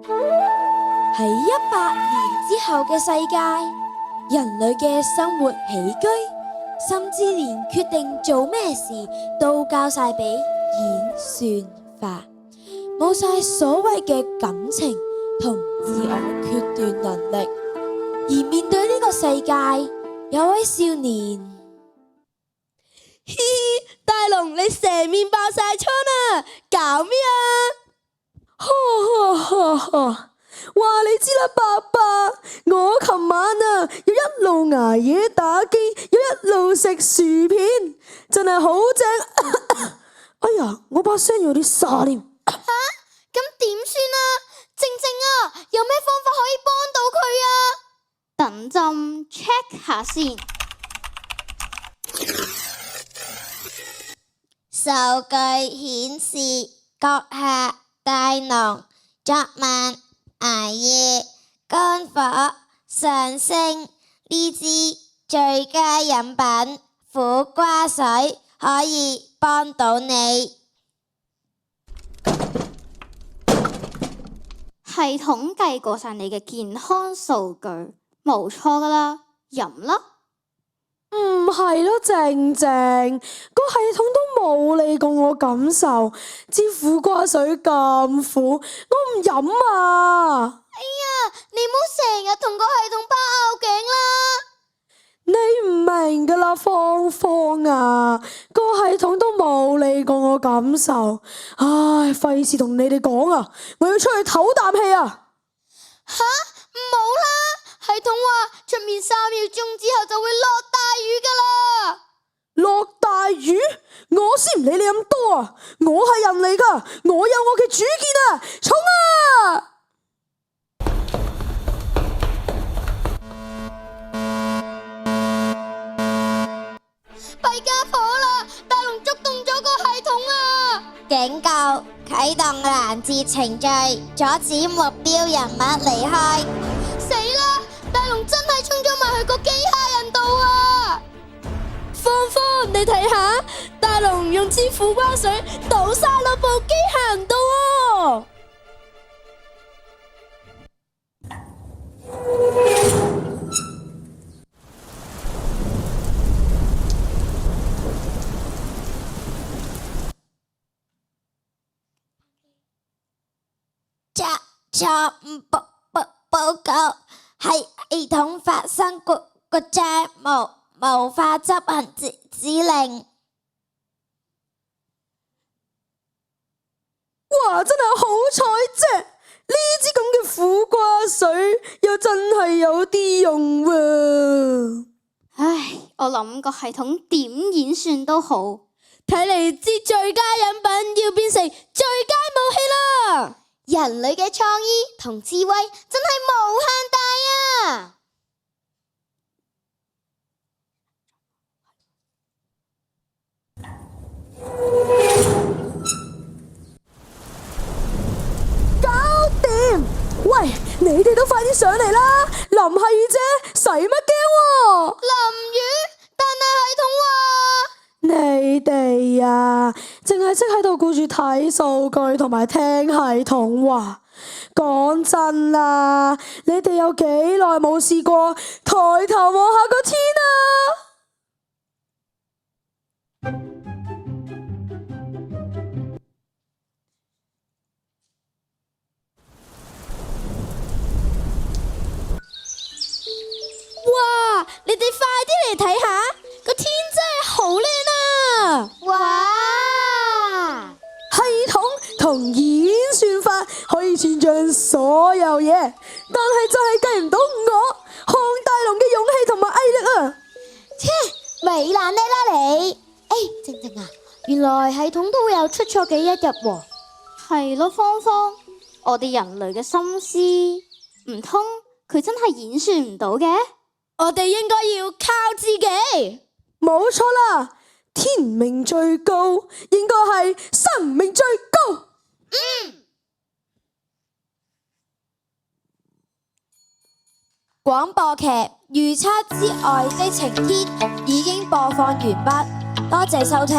喺100年之後嘅世界，人類嘅生活起居，甚至連決定做咩事都交晒俾演算法，冇晒所謂嘅感情同自我決斷能力。而面對呢個世界，有位少年，嘻嘻，大龍你成面爆晒瘡啊，搞咩啊？話你知啦，爸爸，我琴晚啊，要一路捱夜打機，要一路食薯片，真係好正。哎呀，我把聲有啲沙添。吓，咁點算啊？靜靜啊，有咩方法可以幫到佢啊？等陣 check 下先。數據顯示，閣下大龍昨晚捱夜肝火上升，呢支最佳飲品苦瓜水可以幫到你。系統計過晒你嘅健康數據，冇錯噶啦，飲啦。唔係咯，靜靜，個系統都冇理過我感受，支苦瓜水咁苦，我唔飲啊！哎呀，你唔好成日同個系統包拗頸啦！你唔明噶啦，芳芳啊，個系統都冇理過我感受，唉，費事同你哋講啊，我要出去唞啖氣啊！吓，唔好啦！系統話出面3秒鐘之後就會落大雨噶啦！落大雨？我先唔理你咁多啊！我係人嚟噶，我有我嘅主見啊！衝啊！弊家伙啦！大龍觸動咗個系統啊！警告，啟動攔截程序，阻止目標人物離開。死啦！大龍真係衝咗埋去個機械人度啊！芳芳，你睇下，大龍用支苦瓜水倒晒落部機械人度啊！錯誤報告，係系統發生故障，無法執行指令。哇，真係好彩啫！呢支咁嘅苦瓜水又真係有啲用喎。唉，我諗個系統點演算都好，睇嚟支最佳飲品要變成最佳武器啦！人類嘅創意同智慧真係無限大啊！搞掂！喂，你哋都快啲上嚟啦！淋下雨啫，使乜驚喎？淋雨，但係系統話你哋啊，淨係識喺度顧住睇數據同埋聽系統話。講真啦，你哋有幾耐冇試過抬頭望下個天啊？哇！你哋快啲嚟睇下，個天真係好靚啊！哇！系統同演算法可以算盡所有嘢，但係就係計唔到我項大龍嘅勇氣同埋毅力啊！切，咪爛呢啦你！靜靜啊，原來系統都會有出錯嘅一日喎。係咯，芳芳，我哋人類嘅心思，唔通佢真係演算唔到嘅？我哋應該要靠自己。冇錯啦，天命最高，應該係生命最高。廣播劇《預測之外的晴天》已經播放完畢，多謝收聽。